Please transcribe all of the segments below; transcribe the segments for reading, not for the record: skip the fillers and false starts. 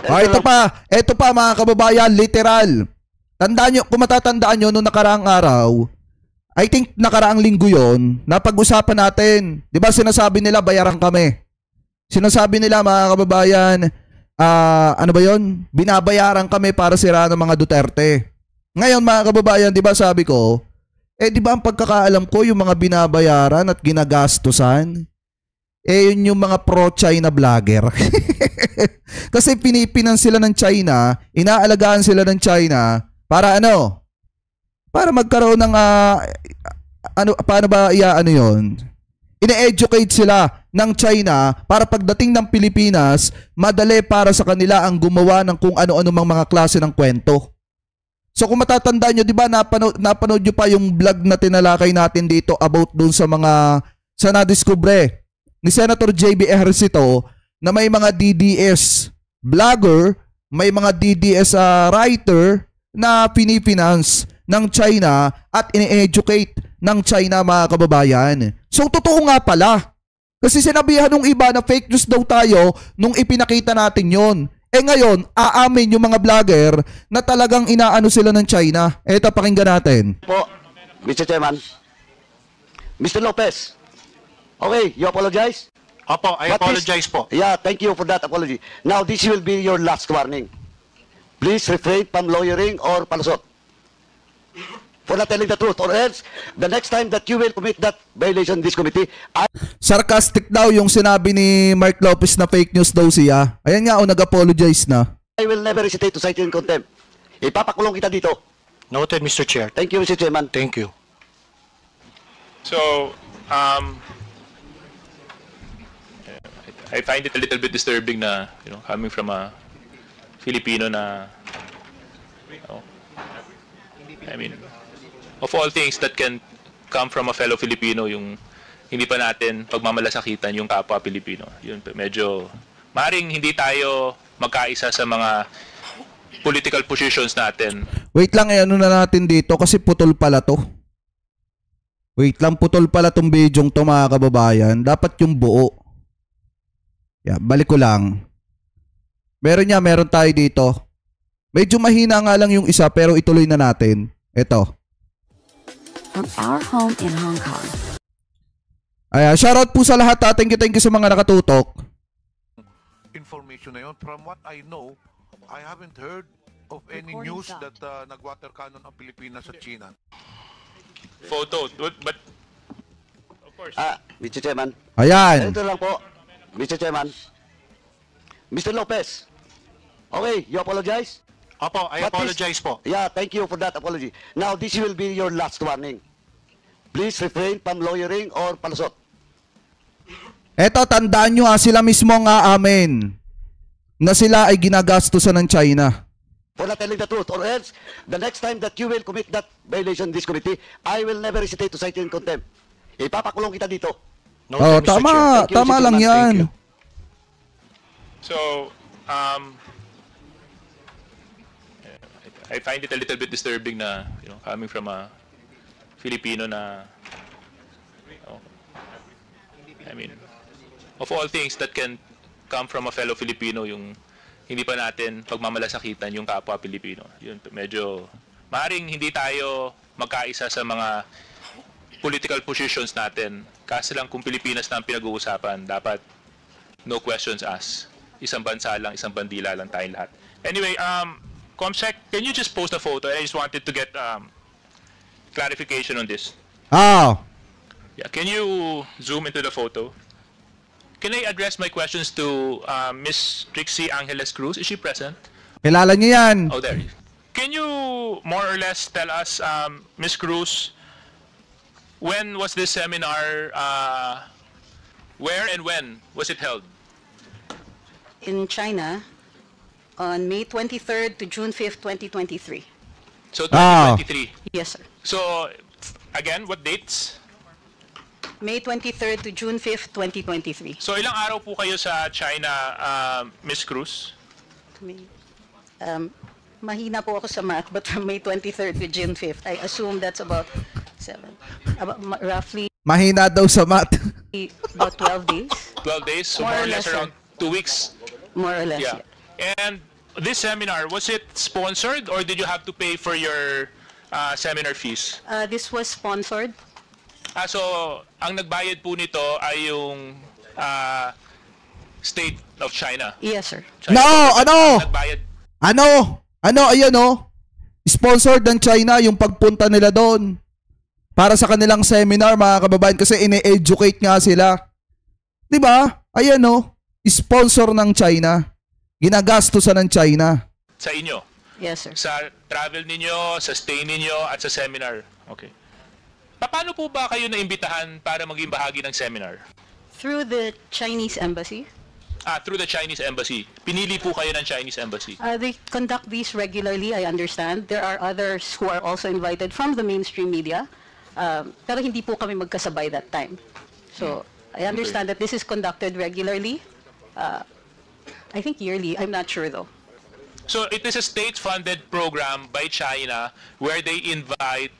Ito pa mga kababayan, literal. Tandaan nyo, kung matatandaan nyo, noong nakaraang araw, I think nakaraang linggo yon, napag-usapan natin. Di ba sinasabi nila, bayaran kami. Sinasabi nila mga kababayan, ano ba yon? Binabayaran kami para siraan ng mga Duterte. Ngayon mga kababayan, di ba sabi ko, di ba ang pagkakaalam ko, yung mga binabayaran at ginagastusan, yun yung mga pro-China vlogger. Kasi pinipinan sila ng China, inaalagaan sila ng China, para ano? Para magkaroon ng, paano ba yun? Ine-educate sila ng China para pagdating ng Pilipinas, madali para sa kanila ang gumawa ng kung ano-ano mang mga klase ng kwento. So kung matatandaan nyo, di ba napanood nyo pa yung vlog na tinalakay natin dito about dun sa mga, sa nadiskubre ni Senator JB Ejercito na may mga DDS vlogger, may mga DDS writer na pinifinance ng China at ini-educate ng China mga kababayan. So totoo nga pala. Kasi sinabihan nung iba na fake news daw tayo nung ipinakita natin yon. Ngayon, aamin yung mga vlogger na talagang inaano sila ng China. Eto, pakinggan natin. Po, Mr. Chairman. Mr. Lopez. Okay, you apologize? Opo, I apologize po. Yeah, thank you for that apology. Now, this will be your last warning. Please refrain from lawyering or palusot. For not telling the truth, or else, the next time that you will commit that violation in this committee, sarcastic daw yung sinabi ni Mark Lopez na fake news daw siya. Ayan nga, nag-apologize na. I will never hesitate to cite you in contempt. Ipapakulong kita dito. Noted, Mr. Chair. Thank you, Mr. Chairman. Thank you. So, I find it a little bit disturbing na, coming from a Filipino na, I mean, of all things that can come from a fellow Filipino, yung hindi pa natin pagmamalasakitan yung kapwa Pilipino. Yun, medyo, maring hindi tayo magkaisa sa mga political positions natin. Wait lang, ano na natin dito kasi putol pala to. Wait lang, putol pala tong bidyong to mga kababayan. Dapat yung buo. Yeah, balik ko lang. Meron tayo dito. Medyo mahina nga lang yung isa pero ituloy na natin. Ito. From our home in Hong Kong. Ayan, shoutout po sa lahat. Thank you sa mga nakatutok. Information na yun. From what I know, I haven't heard of any news that nag-water cannon ang Pilipinas sa China. Photo, but of course. Mr. Chairman. Ayan. Ito lang po. Mr. Chairman. Mr. Lopez. Okay, you apologize? Opo, I apologize po. Yeah, thank you for that apology. Now, this will be your last warning. Please refrain from lawyering or palusot. Eto, tandaan nyo sila mismo nga amin na sila ay ginagastusan ng China. For not telling the truth, or else, the next time that you will commit that violation in this committee, I will never hesitate to cite you in contempt. Ipapakulong kita dito. Noted, Mr. Chair. Tama, tama lang yan. So, I find it a little bit disturbing na, coming from a Filipino na, I mean, of all things that can come from a fellow Filipino, yung hindi pa natin pagmamalasakitan yung kapwa Pilipino. Yun, medyo, maaaring hindi tayo magkaisa sa mga political positions natin. Kasi lang kung Pilipinas na ang pinag-uusapan, dapat no questions asked. Isang bansa lang, isang bandila lang tayong lahat. Anyway, Comsec, can you just post a photo? I just wanted to get clarification on this. Yeah, can you zoom into the photo? Can I address my questions to Miss Trixie Angeles Cruz? Is she present? kilala niyo yan. Oh, there. Can you more or less tell us, Miss Cruz, when was this seminar, where and when was it held? In China, on May 23rd to June 5th, 2023. So 2023. Yes, sir. So again, what dates? May 23rd to June 5th, 2023. So ilang araw po kayo sa China, Miss Cruz? Mahina po ako sa math, but from May 23rd to June 5th, I assume that's about roughly Mahina daw sa math. about 12 days. 12 days, so More more or or less less, around 2 weeks. More or less, Yeah. yeah. And this seminar, was it sponsored or did you have to pay for your seminar fees? This was sponsored. So, ang nagbayad po nito ay yung State of China. Yes, sir. China No, ano? Ang nagbayad. Ayan o. Sponsored ng China yung pagpunta nila doon. Para sa kanilang seminar, mga kababayan, kasi ine-educate nga sila. 'Di ba? Ayan o. Sponsor ng China. Ginagastusan ng China. Sa inyo? Yes, sir. Sa travel ninyo, sa stay ninyo, at sa seminar? Okay. Paano po ba kayo naimbitahan para maging bahagi ng seminar? Through the Chinese embassy. Through the Chinese embassy. Pinili po kayo ng Chinese embassy. They conduct these regularly, I understand. There are others who are also invited from the mainstream media. Pero hindi po kami magkasabay that time. So, I understand that this is conducted regularly. I think yearly. I'm not sure though. So it is a state-funded program by China where they invite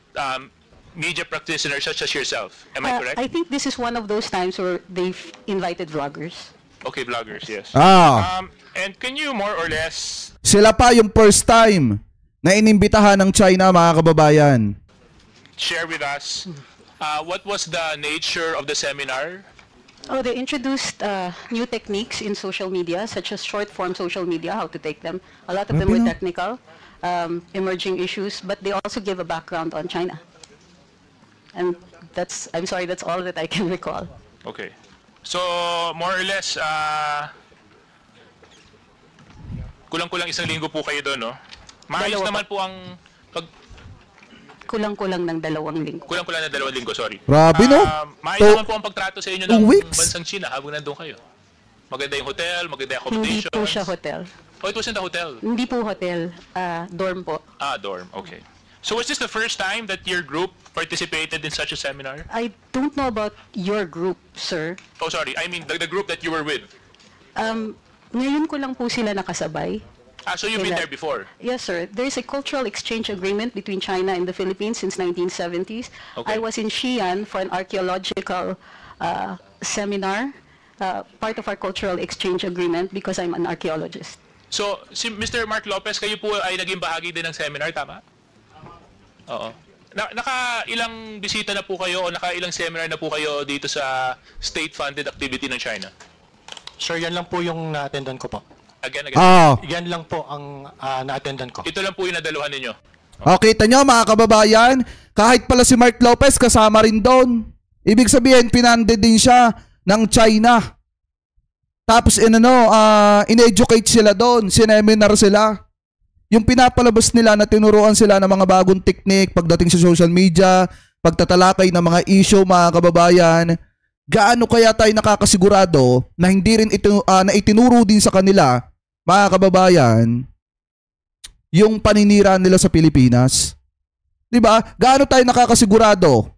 media practitioners such as yourself. Am I correct? I think this is one of those times where they've invited vloggers. Okay, vloggers, yes. And can you more or less Sila pa yung first time na inimbitahan ng China, mga kababayan. share with us what was the nature of the seminar? They introduced new techniques in social media, such as short-form social media, how to take them. A lot of them were technical, emerging issues, but they also give a background on China. And I'm sorry, that's all that I can recall. Okay. So, more or less, kulang-kulang isang linggo po kayo doon, no? Maayos Dalawa naman po ang Kulang-kulang ng 2 linggo. kulang-kulang na 2 linggo, sorry. Grabe, no? Maayos To- naman po ang pagtrato sa inyo 2 ng weeks? bansang China habang nandun kayo. Maganda yung hotel, maganda yung Hindi accommodations. po siya hotel. Oh, it wasn't a hotel. Hindi po hotel, dorm po. Dorm. Okay. So was this the first time that your group participated in such a seminar? I don't know about your group, sir. Oh, sorry. I mean, the group that you were with. Ngayon ko lang po sila nakasabay. So you've been Kailan? there before? Yes, sir. There's a cultural exchange agreement between China and the Philippines since 1970s. Okay. I was in Xi'an for an archaeological seminar, part of our cultural exchange agreement because I'm an archaeologist. So, si Mr. Mark Lopez, kayo po ay naging bahagi din ng seminar, tama? Oo. Naka-ilang bisita na po kayo o naka-ilang seminar na po kayo dito sa state-funded activity ng China? Sir, yan lang po yung na-attendan ko po. Again. Yan lang po ang na-attendan ko. Ito lang po yung nadaluhan ninyo. Kita nyo, mga kababayan, kahit pala si Mark Lopez kasama rin doon. Ibig sabihin, pinanded din siya ng China. Tapos, in-educate sila doon, sineminar sila. Yung pinapalabas nila na tinuruan sila ng mga bagong technique pagdating sa social media, pagtatalakay ng mga issue, mga kababayan, gaano kaya tayo nakakasigurado na hindi rin na itinuro din sa kanila, mga kababayan, yung paninira nila sa Pilipinas? 'Di ba? Gaano tayo nakakasigurado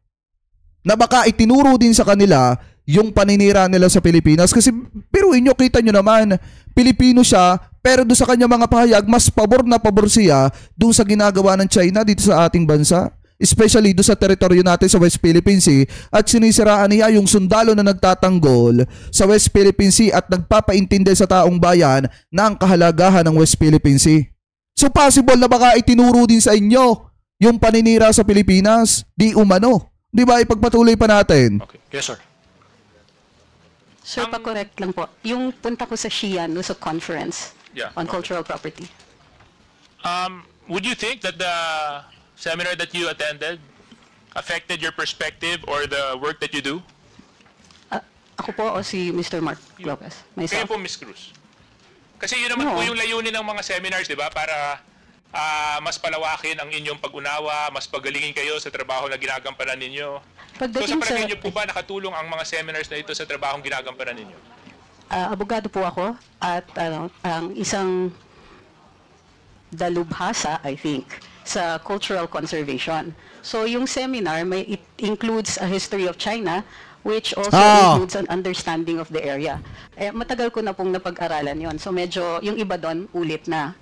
na baka itinuro din sa kanila yung paninira nila sa Pilipinas? Kasi biruin nyo, kita nyo naman, Pilipino siya, pero doon sa kanya mga pahayag, mas pabor na pabor siya doon sa ginagawa ng China dito sa ating bansa. Especially doon sa teritoryo natin sa West Philippine Sea, at sinisiraan niya yung sundalo na nagtatanggol sa West Philippine Sea at nagpapaintindi sa taong bayan na ang kahalagahan ng West Philippine Sea. So possible na baka itinuro din sa inyo yung paninira sa Pilipinas, di umano. Di ba, ipagpatuloy pa natin? Okay. Yes, sir. Sir, pa-correct lang po. Yung punta ko sa Xi'an was a conference on cultural property. Would you think that the seminar that you attended affected your perspective or the work that you do? Ako po o si Mr. Mark Lopez? Kayo Myself? po, Miss Cruz. Kasi yun naman po No. yung layunin ng mga seminars, di ba? Para mas palawakin ang inyong pag-unawa, mas pagalingin kayo sa trabaho na ginagampanan ninyo. So sa Pagdating sa... palagay niyo po ba nakatulong ang mga seminars na ito sa trabahong ginagampanan ninyo? Abogado po ako at ang isang dalubhasa, I think, sa cultural conservation. So yung seminar, it includes a history of China, which also includes an understanding of the area. Matagal ko na pong napag-aralan yon. So medyo, yung iba doon, ulit na.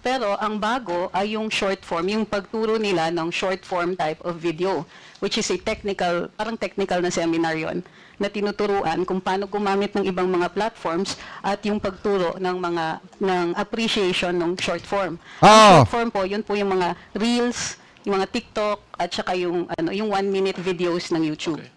Pero ang bago ay yung short form, yung pagturo nila ng short form type of video, which is a technical, parang technical na seminar yon, na tinuturuan kung paano gumamit ng ibang mga platforms at yung pagturo ng appreciation ng short form. Ang short form po, yun po yung mga reels, yung mga TikTok at saka yung 1-minute videos ng YouTube. Okay.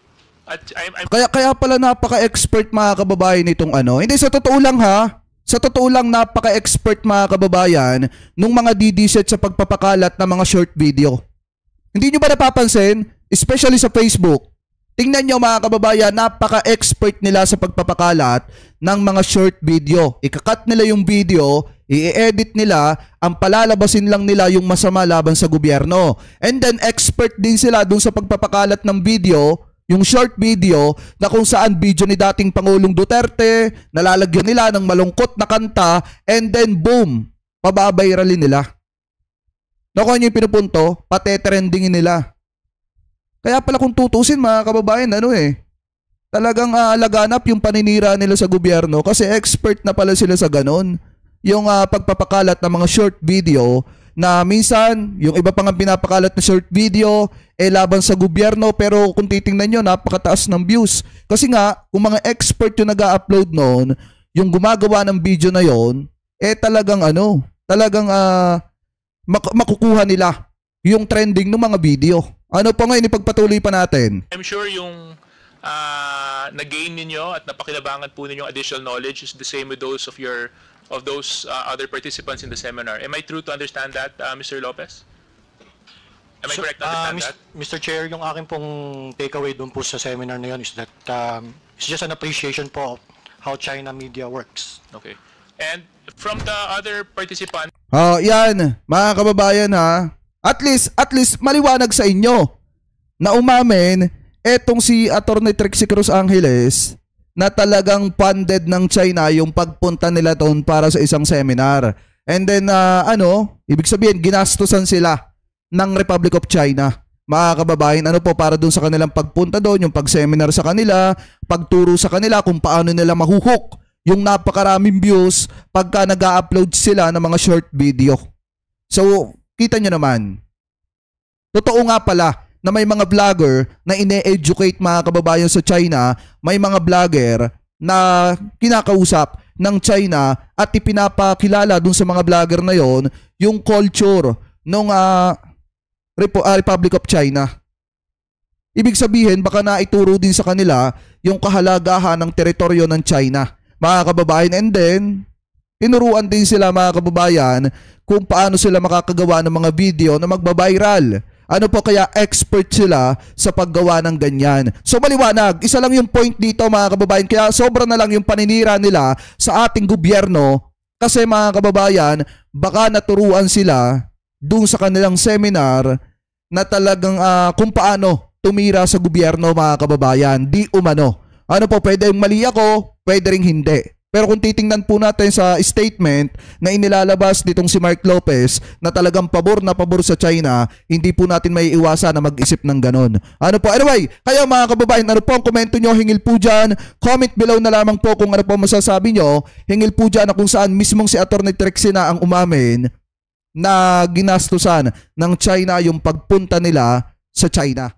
At I'm Kaya pala napaka-expert mga kababayan nitong ano. Hindi, sa totoo lang ha. Sa totoo lang napaka-expert mga kababayan nung mga DDZ sa pagpapakalat ng mga short video. Hindi nyo ba napapansin? Especially sa Facebook. Tingnan nyo mga kababayan, napaka-expert nila sa pagpapakalat ng mga short video. Ikakat nila yung video, i-edit nila, ang palalabasin lang nila yung masama laban sa gobyerno. And then expert din sila dun sa pagpapakalat ng video, yung short video na kung saan video ni dating Pangulong Duterte, nalalagyan nila ng malungkot na kanta, and then boom, pababayralin nila. Nakuha niyo yung pinupunto, patetrendingin nila. Kaya pala kung tutusin mga kababayan, talagang laganap yung paninira nila sa gobyerno kasi expert na pala sila sa ganon. Yung pagpapakalat ng mga short video na minsan, yung iba pang pinapakalat na short video, laban sa gobyerno, pero kung titingnan nyo, napakataas ng views. Kasi nga, kung mga expert yung nag-upload noon, yung gumagawa ng video na yon, talagang makukuha nila yung trending ng mga video. Ano pa ngayon, ipagpatuloy pa natin. I'm sure yung na-gain ninyo at napakinabangan po ninyong additional knowledge is the same with those of those other participants in the seminar. Am I true to understand that, Mr. Lopez? Am I correct to understand that? Mr. Chair, yung aking pong takeaway doon po sa seminar na yun is that it's just an appreciation po of how China media works. Okay. And from the other participants, Yan, mga kababayan ha. At least maliwanag sa inyo na umamin etong si Atty. Trixie Cruz Angeles na talagang funded ng China yung pagpunta nila doon para sa isang seminar. And then ibig sabihin ginastusan sila ng Republic of China. Mga kababayan, para doon sa kanilang pagpunta doon, yung pag-seminar sa kanila, pagturo sa kanila kung paano nila mahuhook yung napakaraming views pagka nag-upload sila ng mga short video. So, kita nyo naman. Totoo nga pala na may mga vlogger na ine-educate mga kababayan sa China, may mga vlogger na kinakausap ng China at ipinapakilala dun sa mga vlogger na yon yung culture ng Republic of China. Ibig sabihin, baka naituro din sa kanila yung kahalagahan ng teritoryo ng China, mga kababayan. And then, tinuruan din sila mga kababayan kung paano sila makakagawa ng mga video na magbabiral. Kaya expert sila sa paggawa ng ganyan. So maliwanag, isa lang yung point dito mga kababayan, kaya sobra na lang yung paninira nila sa ating gobyerno kasi mga kababayan, baka naturuan sila dun sa kanilang seminar na talagang kung paano tumira sa gobyerno mga kababayan. Di umano. Pwede mali ako, pwede ring hindi. Pero kung titingnan po natin sa statement na inilalabas nitong si Mark Lopez na talagang pabor na pabor sa China, hindi po natin may iwasan na mag-isip ng ganon. Anyway, kaya mga kababayan, ano po ang komento nyo? Hingil po dyan. Comment below na lamang po kung ano po masasabi nyo. Hingil po dyan na kung saan mismong si Atty. Trixie na ang umamin na ginastusan ng China yung pagpunta nila sa China.